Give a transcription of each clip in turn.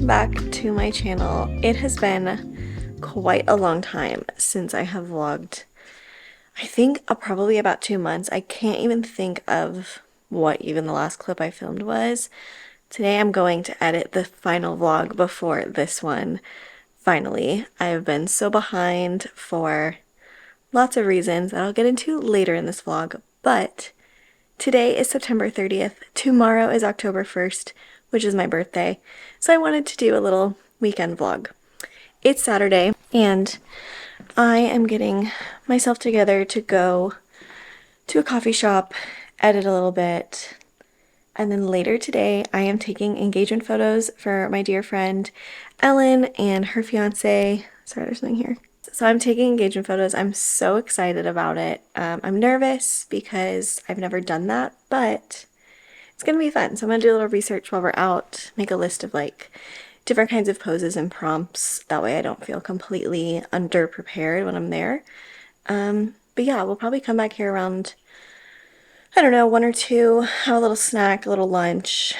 back to my channel. It has been quite a long time since I have vlogged. I think probably about 2 months. I can't even think of what even the last clip I filmed was. Today I'm going to edit the final vlog before this one. Finally, I've been so behind for lots of reasons that I'll get into later in this vlog, but today is September 30th. Tomorrow is October 1st, which is my birthday. So I wanted to do a little weekend vlog. It's Saturday and I am getting myself together to go to a coffee shop, edit a little bit, and then later today I am taking engagement photos for my dear friend Ellen and her fiance. Sorry, there's something here. So I'm taking engagement photos. I'm so excited about it. I'm nervous because I've never done that, but it's gonna be fun. So I'm gonna do a little research while we're out, make a list of like different kinds of poses and prompts. That way I don't feel completely underprepared when I'm there. But yeah, we'll probably come back here around, I don't know, 1 or 2, have a little snack, a little lunch,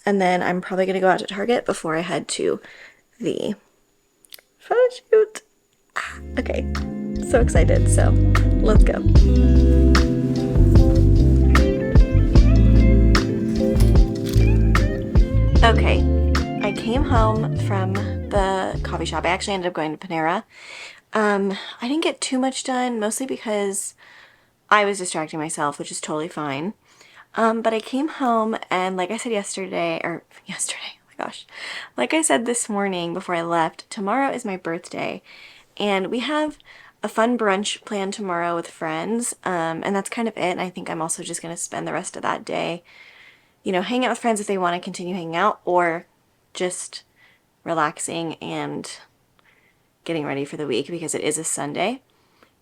and then I'm probably gonna go out to Target before I head to the photo shoot. Okay, so excited, so let's go. Okay, I came home from the coffee shop. I actually ended up going to Panera. I didn't get too much done, mostly because I was distracting myself, which is totally fine. But I came home and like I said yesterday, oh my gosh, like I said this morning before I left, tomorrow is my birthday and we have a fun brunch planned tomorrow with friends, and that's kind of it. And I think I'm also just going to spend the rest of that day, you know, hang out with friends if they want to continue hanging out, or just relaxing and getting ready for the week because it is a Sunday.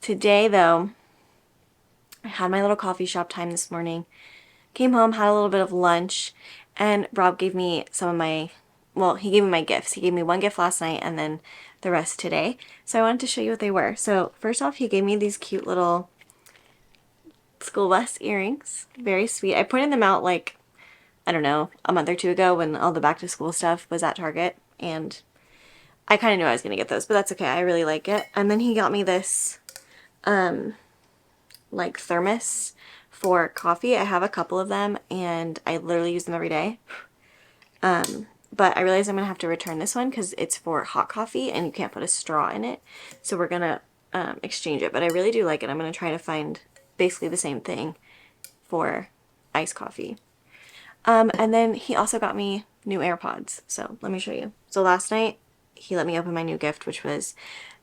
Today, though, I had my little coffee shop time this morning, came home, had a little bit of lunch, and Rob gave me some of my, well, he gave me my gifts. He gave me one gift last night and then the rest today. So I wanted to show you what they were. So first off, he gave me these cute little school bus earrings. Very sweet. I pointed them out like, I don't know, a month or 2 ago when all the back to school stuff was at Target, and I kind of knew I was going to get those, but that's okay. I really like it. And then he got me this like thermos for coffee. I have a couple of them and I literally use them every day. But I realized I'm going to have to return this one because it's for hot coffee and you can't put a straw in it. So we're going to exchange it, but I really do like it. I'm going to try to find basically the same thing for iced coffee. And then he also got me new AirPods. So let me show you. So last night he let me open my new gift, which was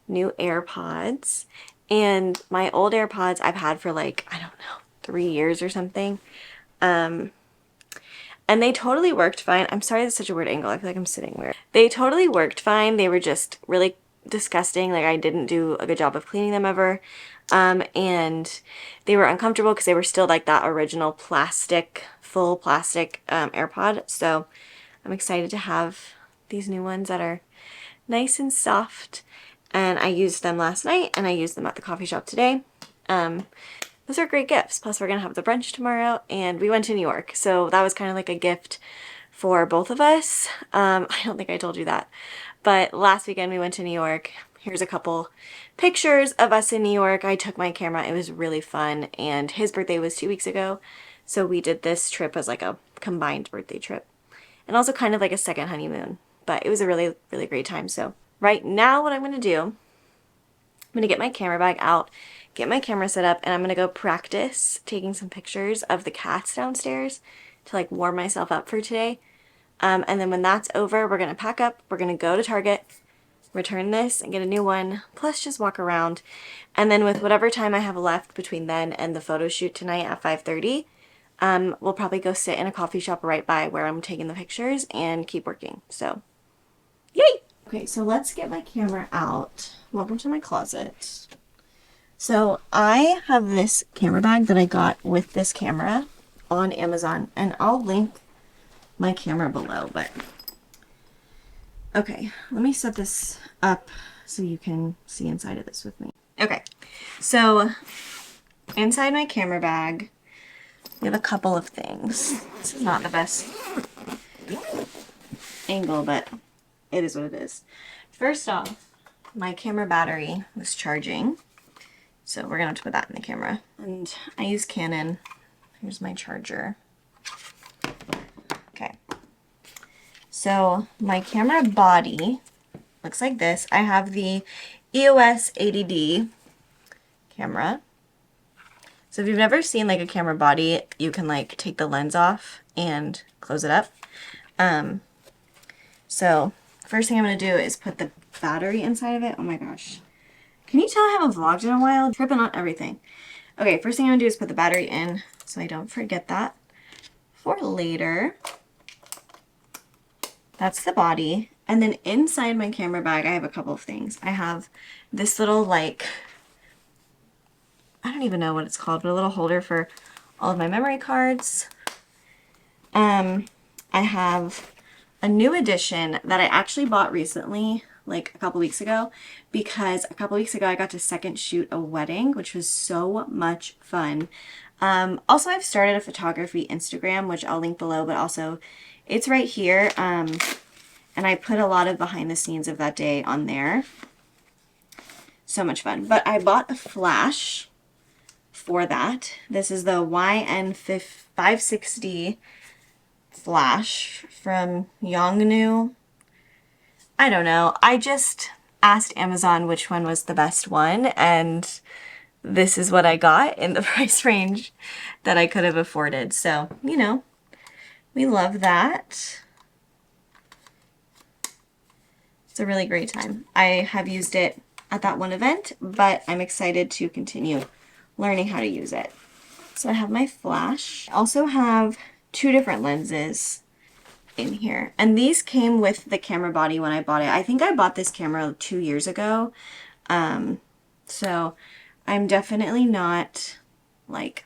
new AirPods. And my old AirPods I've had for like, I don't know, 3 years or something. And they totally worked fine. I'm sorry that's such a weird angle. I feel like I'm sitting weird. They totally worked fine. They were just really disgusting. Like I didn't do a good job of cleaning them ever. And they were uncomfortable because they were still like that original plastic, full plastic AirPod. So I'm excited to have these new ones that are nice and soft. And I used them last night and I used them at the coffee shop today. Those are great gifts. Plus we're gonna have the brunch tomorrow and we went to New York. So that was kind of like a gift for both of us. I don't think I told you that, but last weekend we went to New York. Here's a couple pictures of us in New York. I took my camera. It was really fun. And his birthday was 2 weeks ago. So we did this trip as like a combined birthday trip and also kind of like a second honeymoon, but it was a really, really great time. So right now what I'm going to do, I'm going to get my camera bag out, get my camera set up, and I'm going to go practice taking some pictures of the cats downstairs to like warm myself up for today. And then when that's over, we're going to pack up, we're going to go to Target, return this and get a new one, plus just walk around. And then with whatever time I have left between then and the photo shoot tonight at 5:30, we'll probably go sit in a coffee shop right by where I'm taking the pictures and keep working. So, yay! Okay, so let's get my camera out. Welcome to my closet. So I have this camera bag that I got with this camera on Amazon, and I'll link my camera below, but okay, let me set this up so you can see inside of this with me. Okay, so inside my camera bag, we have a couple of things. This is not the best angle, but it is what it is. First off, my camera battery was charging, so we're gonna have to put that in the camera. And I use Canon. Here's my charger. Okay. So my camera body looks like this. I have the EOS 80D camera. So if you've never seen like a camera body, you can like take the lens off and close it up. So first thing I'm gonna do is put the battery inside of it. Oh my gosh. Can you tell I haven't vlogged in a while? I'm tripping on everything. Okay, first thing I'm gonna do is put the battery in so I don't forget that for later. That's the body. And then inside my camera bag, I have a couple of things. I have this little like, I don't even know what it's called, but a little holder for all of my memory cards. I have a new edition that I actually bought recently, like a couple weeks ago, because a couple weeks ago I got to second shoot a wedding, which was so much fun. Also, I've started a photography Instagram, which I'll link below, but also it's right here. And I put a lot of behind the scenes of that day on there. So much fun. But I bought a flash for that. This is the YN560 flash from Yongnu. I don't know. I just asked Amazon which one was the best one, and this is what I got in the price range that I could have afforded. So, you know, we love that. It's a really great time. I have used it at that one event, but I'm excited to continue learning how to use it. So I have my flash. I also have two different lenses in here. And these came with the camera body when I bought it. I think I bought this camera 2 years ago. So I'm definitely not like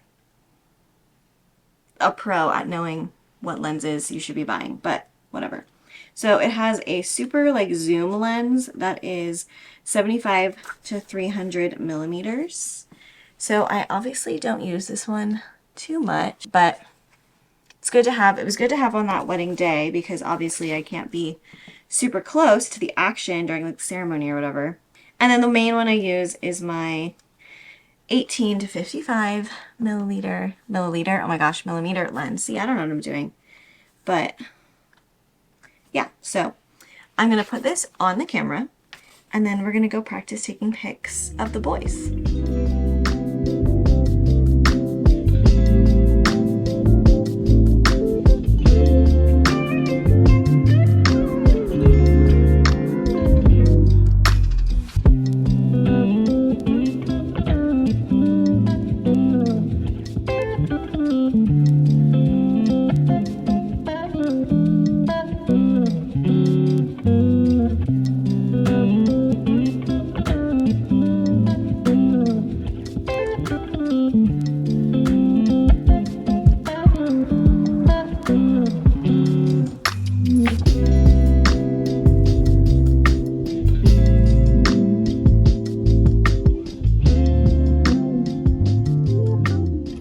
a pro at knowing what lenses you should be buying, but whatever. So it has a super like zoom lens that is 75 to 300 millimeters. So I obviously don't use this one too much, but it's good to have. It was good to have on that wedding day because obviously I can't be super close to the action during like the ceremony or whatever. And then the main one I use is my 18 to 55 millimeter, oh my gosh, millimeter lens. See, I don't know what I'm doing, but yeah, so I'm gonna put this on the camera and then we're gonna go practice taking pics of the boys.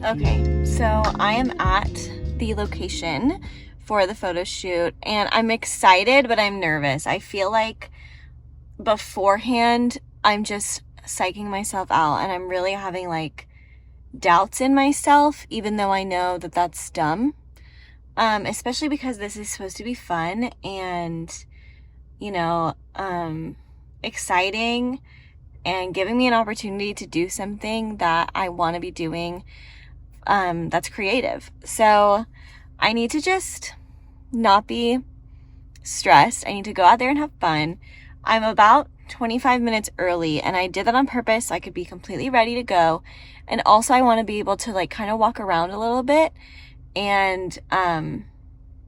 Okay, so I am at the location for the photo shoot and I'm excited, but I'm nervous. I feel like beforehand, I'm just psyching myself out and I'm really having like doubts in myself, even though I know that that's dumb. Especially because this is supposed to be fun and, you know, exciting and giving me an opportunity to do something that I want to be doing. That's creative. So I need to just not be stressed. I need to go out there and have fun. I'm about 25 minutes early and I did that on purpose so I could be completely ready to go. And also I want to be able to like kind of walk around a little bit and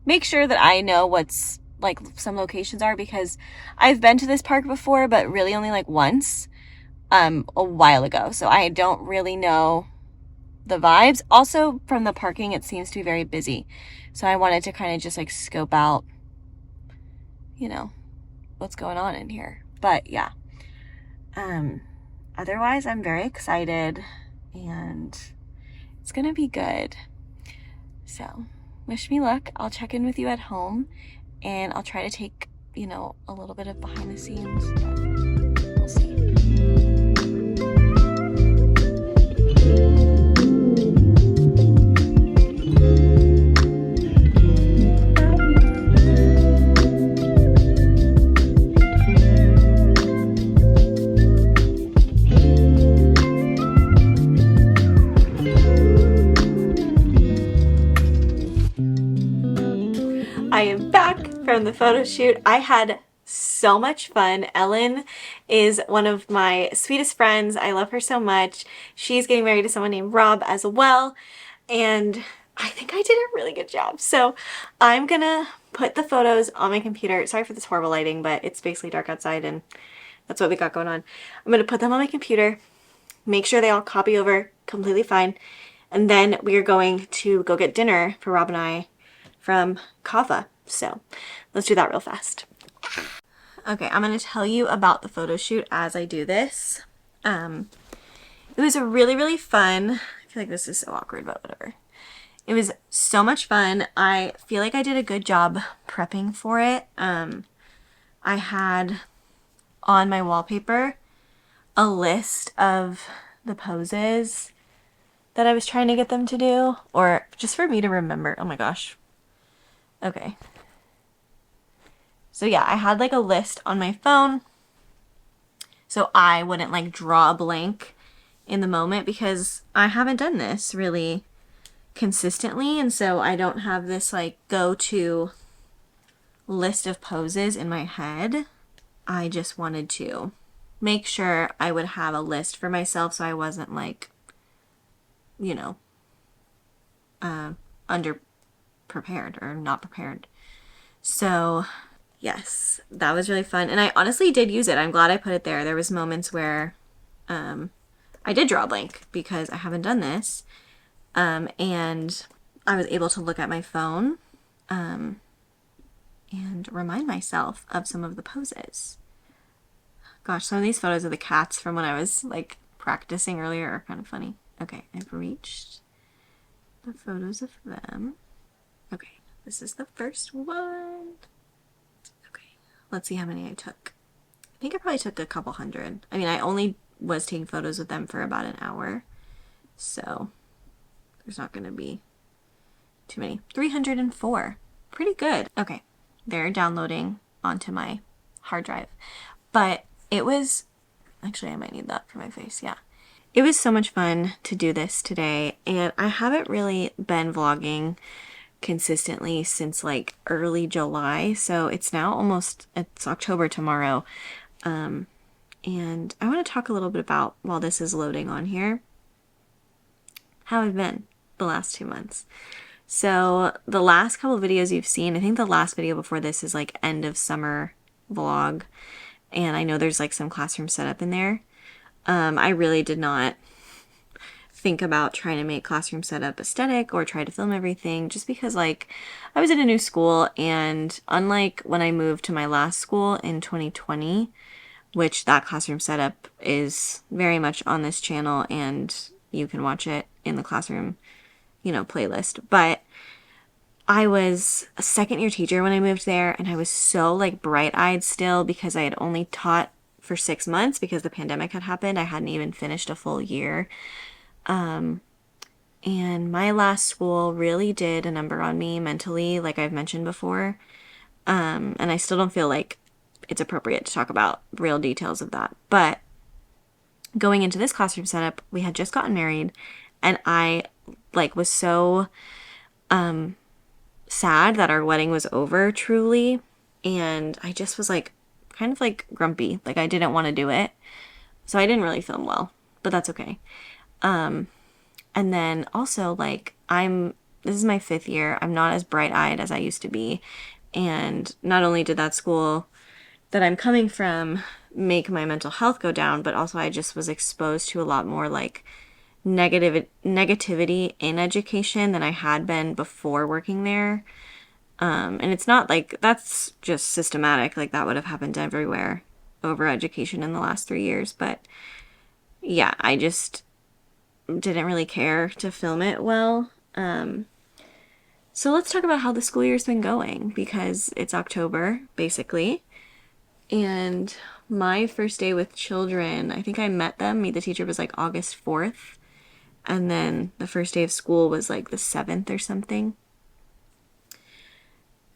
make sure that I know what's like some locations are, because I've been to this park before, but really only like once a while ago. So I don't really know the vibes. Also from the parking, it seems to be very busy. So I wanted to kind of just like scope out, you know, what's going on in here. But yeah, otherwise I'm very excited and it's gonna be good. So wish me luck. I'll check in with you at home and I'll try to take you know, a little bit of behind the scenes, but we'll see. I am back from the photo shoot. I had so much fun. Ellen is one of my sweetest friends. I love her so much. She's getting married to someone named Rob as well. And I think I did a really good job. So I'm gonna put the photos on my computer. Sorry for this horrible lighting, but it's basically dark outside and that's what we got going on. I'm gonna put them on my computer, make sure they all copy over completely fine. And then we are going to go get dinner for Rob and I from Kava. So let's do that real fast. Okay, I'm going to tell you about the photo shoot as I do this. It was a really fun. I feel like this is so awkward, but whatever. It was so much fun. I feel like I did a good job prepping for it. I had on my wallpaper a list of the poses that I was trying to get them to do, or just for me to remember. Oh my gosh. Okay. So yeah, I had like a list on my phone so I wouldn't like draw a blank in the moment because I haven't done this really consistently, and so I don't have this like go-to list of poses in my head. I just wanted to make sure I would have a list for myself so I wasn't like, you know, under prepared or not prepared. So yes, that was really fun. And I honestly did use it. I'm glad I put it there. There was moments where I did draw a blank because I haven't done this. And I was able to look at my phone and remind myself of some of the poses. Gosh, some of these photos of the cats from when I was like practicing earlier are kind of funny. Okay, I've reached the photos of them. Okay, this is the first one. Okay, let's see how many I took. I think I probably took a couple hundred. I mean, I only was taking photos with them for about an hour, so there's not going to be too many. 304. Pretty good. Okay, they're downloading onto my hard drive. But it was... Actually, I might need that for my face, yeah. It was so much fun to do this today, and I haven't really been vlogging consistently since like early July, so it's now almost... It's October tomorrow. And I want to talk a little bit about, while this is loading on here, how I've been the last 2 months. So the last couple of videos you've seen, I think the last video before this is like end of summer vlog. And I know there's like some classroom setup in there. I really did not think about trying to make classroom setup aesthetic or try to film everything just because like I was in a new school, and unlike when I moved to my last school in 2020, which that classroom setup is very much on this channel and you can watch it in the classroom, you know, playlist. But I was a second-year teacher when I moved there, and I was so like bright-eyed still because I had only taught for 6 months because the pandemic had happened. I hadn't even finished a full year. And my last school really did a number on me mentally, like I've mentioned before. And I still don't feel like it's appropriate to talk about real details of that. But going into this classroom setup, we had just gotten married, and I like was so sad that our wedding was over, truly. And I just was like kind of like grumpy, like I didn't want to do it. So I didn't really film well, but that's okay. And then also like this is my 5th year. I'm not as bright-eyed as I used to be. And not only did that school that I'm coming from make my mental health go down, but also I just was exposed to a lot more like negativity in education than I had been before working there. And it's not like that's just systematic, like that would have happened everywhere over education in the last 3 years. But yeah, I just didn't really care to film it well. So let's talk about how the school year's been going because it's October, basically. And my first day with children, I think I met them, meet the teacher was like August 4th. And then the first day of school was like the 7th or something.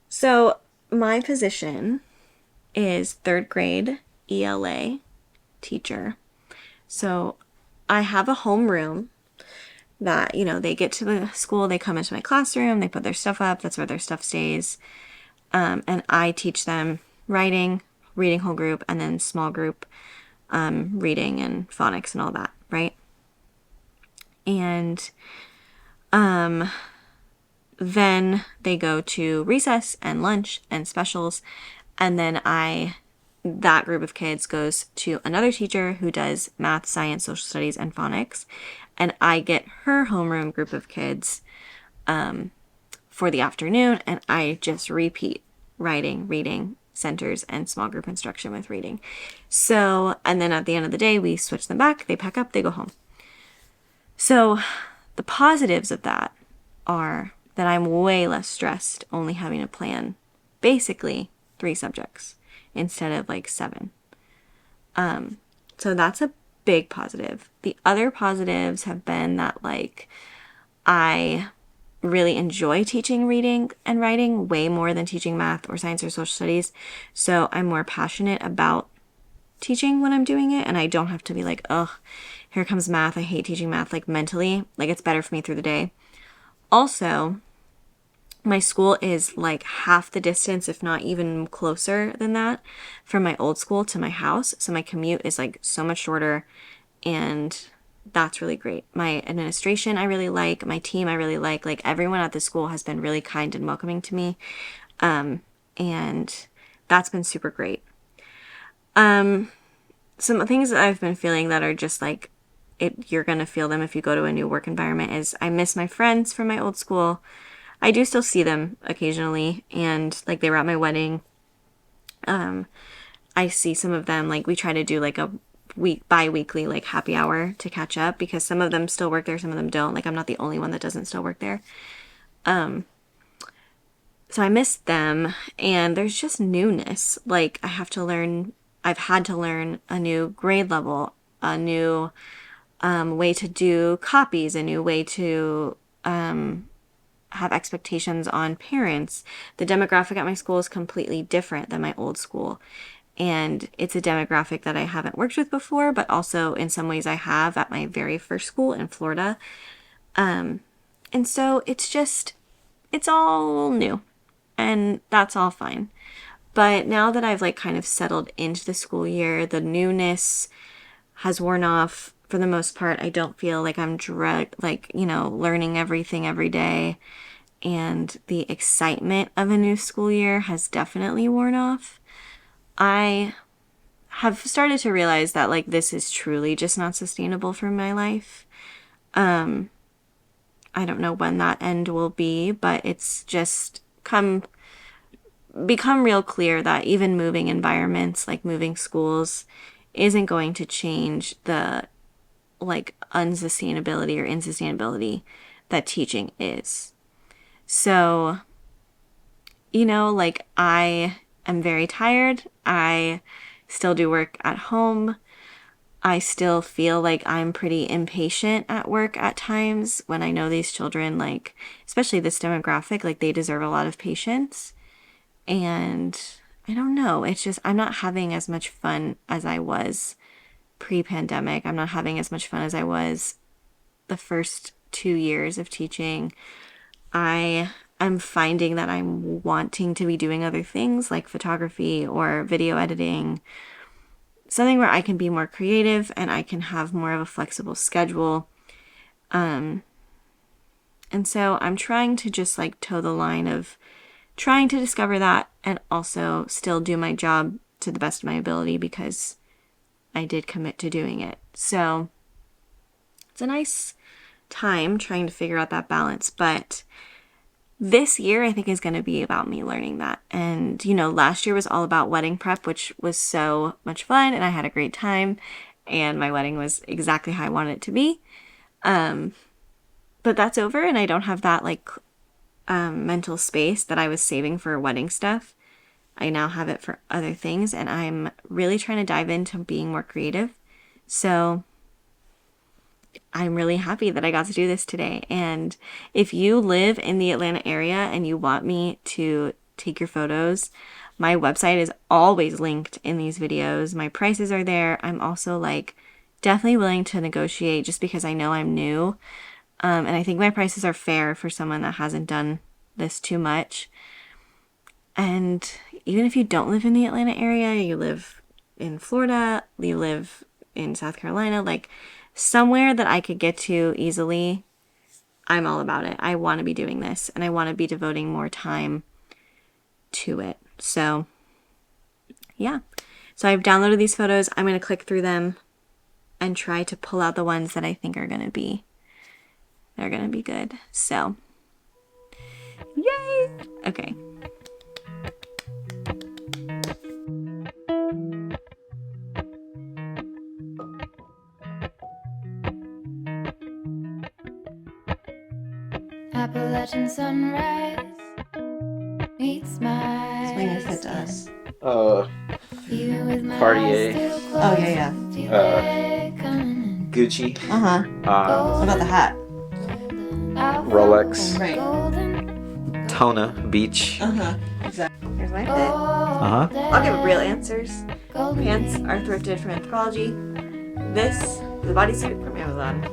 So my position is third grade ELA teacher. So I have a homeroom that, they get to the school, they come into my classroom, they put their stuff up, that's where their stuff stays. And I teach them writing, reading whole group, and then small group reading and phonics and all that, right? And then they go to recess and lunch and specials, and then that group of kids goes to another teacher who does math, science, social studies, and phonics, and I get her homeroom group of kids for the afternoon, and I just repeat writing, reading, centers, and small group instruction with reading. So, and then at the end of the day, we switch them back, they pack up, they go home. So the positives of that are that I'm way less stressed only having to plan basically 3 subjects instead of like 7. So that's a big positive. The other positives have been that like I really enjoy teaching reading and writing way more than teaching math or science or social studies. So I'm more passionate about teaching when I'm doing it, and I don't have to be like, oh, here comes math. I hate teaching math, like mentally. Like it's better for me through the day. Also, my school is like half the distance, if not even closer than that, from my old school to my house. So my commute is like so much shorter, and that's really great. My administration I really like, my team I really like everyone at the school has been really kind and welcoming to me. And that's been super great. Some things that I've been feeling that are just like you're gonna feel them if you go to a new work environment is I miss my friends from my old school. I do still see them occasionally, and like they were at my wedding. I see some of them, like we try to do like a bi-weekly like happy hour to catch up because some of them still work there, some of them don't. Like I'm not the only one that doesn't still work there. So I miss them, and there's just newness. Like I've had to learn a new grade level, a new way to do copies, a new way to have expectations on parents. The demographic at my school is completely different than my old school. And it's a demographic that I haven't worked with before, but also in some ways I have at my very first school in Florida. And so it's all new, and that's all fine. But now that I've like kind of settled into the school year, the newness has worn off for the most part. I don't feel like I'm learning everything every day. And the excitement of a new school year has definitely worn off. I have started to realize that like this is truly just not sustainable for my life. I don't know when that end will be, but it's just become real clear that even moving environments, like moving schools, isn't going to change the like unsustainability or insustainability that teaching is. So, like I am very tired. I still do work at home. I still feel like I'm pretty impatient at work at times when I know these children, like, especially this demographic, like they deserve a lot of patience. And I don't know, it's just, I'm not having as much fun as I was pre-pandemic. I'm not having as much fun as I was the first 2 years of teaching. I am finding that I'm wanting to be doing other things like photography or video editing, something where I can be more creative and I can have more of a flexible schedule. And so I'm trying to just like toe the line of trying to discover that and also still do my job to the best of my ability because I did commit to doing it. So it's a nice time trying to figure out that balance. But this year, I think, is going to be about me learning that. And, last year was all about wedding prep, which was so much fun and I had a great time. And my wedding was exactly how I wanted it to be. But that's over and I don't have that like mental space that I was saving for wedding stuff. I now have it for other things, and I'm really trying to dive into being more creative. So I'm really happy that I got to do this today. And if you live in the Atlanta area and you want me to take your photos, my website is always linked in these videos. My prices are there. I'm also like definitely willing to negotiate just because I know I'm new. And I think my prices are fair for someone that hasn't done this too much. And even if you don't live in the Atlanta area, you live in Florida, you live in South Carolina, like somewhere that I could get to easily, I'm all about it. I want to be doing this and I want to be devoting more time to it. So, yeah. So I've downloaded these photos. I'm going to click through them and try to pull out the ones that I think are going to be good. So, yay! Okay. Appalachian sunrise meets my Explain your fit to us. even with my Cartier. eyes still closed, Oh, yeah. feel it coming Gucci, Uh-huh. What about the hat? I'll Rolex. follow Right. golden, Tona Beach. Uh-huh. Exactly. Here's my fit. Uh-huh. I'll give real answers. Pants are thrifted from Anthropologie. This is a bodysuit from Amazon.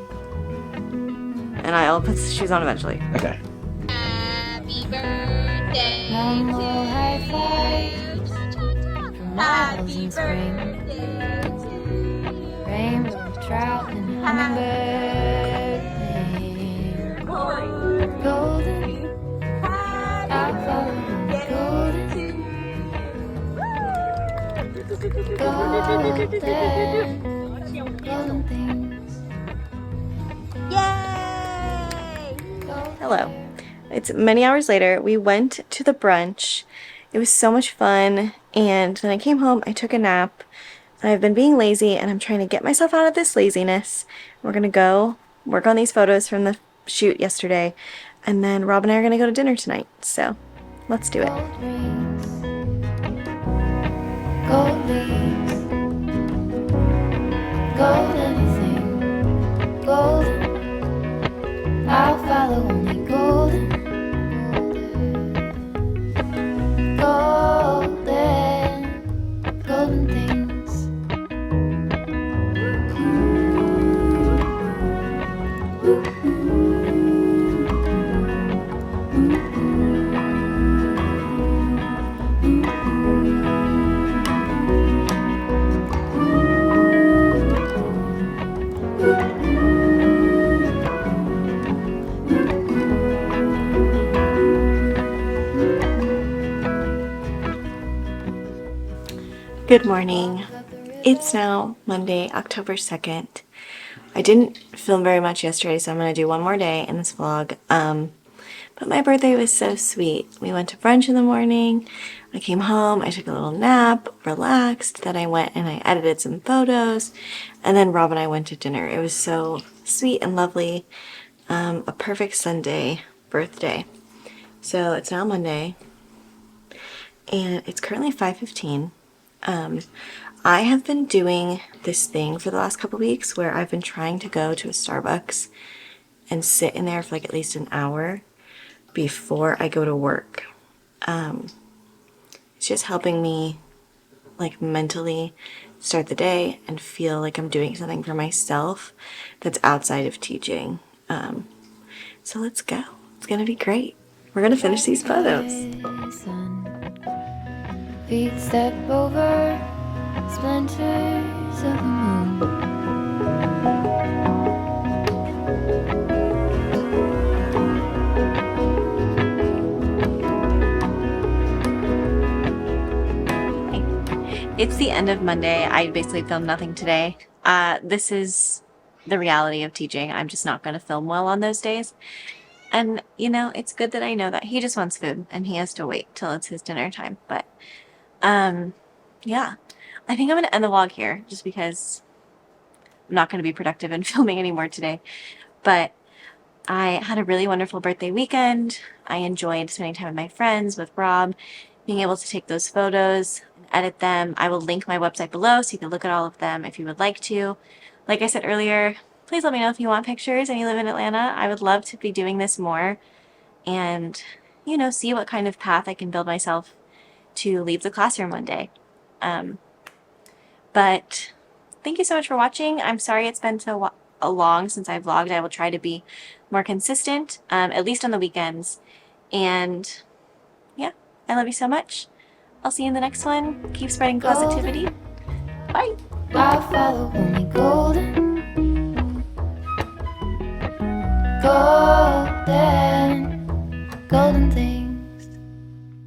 And I'll put the shoes on eventually. Okay. Happy birthday No more high to fives you. for miles Happy in spring. birthday to you. Rainbow trout and hummingbird playing. KORY. Golden, I'll follow golden things. Yay! Hello. It's many hours later. We went to the brunch. It was so much fun. And then I came home, I took a nap. And I've been being lazy and I'm trying to get myself out of this laziness. We're going to go work on these photos from the shoot yesterday. And then Rob and I are going to go to dinner tonight. So let's do it. Gold rings, gold leaves, gold anything, golden. I'll follow only golden, golden, golden things. Good morning. It's now Monday, October 2nd. I didn't film very much yesterday, so I'm going to do one more day in this vlog. But my birthday was so sweet. We went to brunch in the morning. I came home, I took a little nap, relaxed. Then I went and I edited some photos. And then Rob and I went to dinner. It was so sweet and lovely. A perfect Sunday birthday. So it's now Monday. And it's currently 5:15. I have been doing this thing for the last couple weeks where I've been trying to go to a Starbucks and sit in there for like at least an hour before I go to work. It's just helping me like mentally start the day and feel like I'm doing something for myself that's outside of teaching. So let's go. It's gonna be great. We're gonna finish these photos. Feet step over splinters of the moon. It's the end of Monday. I basically filmed nothing today. This is the reality of teaching. I'm just not going to film well on those days. And, you know, it's good that I know that he just wants food and he has to wait till it's his dinner time. But, yeah, I think I'm going to end the vlog here just because I'm not going to be productive in filming anymore today. But I had a really wonderful birthday weekend. I enjoyed spending time with my friends, with Rob, being able to take those photos and edit them. I will link my website below so you can look at all of them if you would like to. Like I said earlier, please let me know if you want pictures and you live in Atlanta. I would love to be doing this more and, see what kind of path I can build myself to leave the classroom one day. But thank you so much for watching. I'm sorry it's been so long since I vlogged. I will try to be more consistent, at least on the weekends. And yeah, I love you so much. I'll see you in the next one. Keep spreading positivity. Bye. I'll follow only golden, golden, golden things.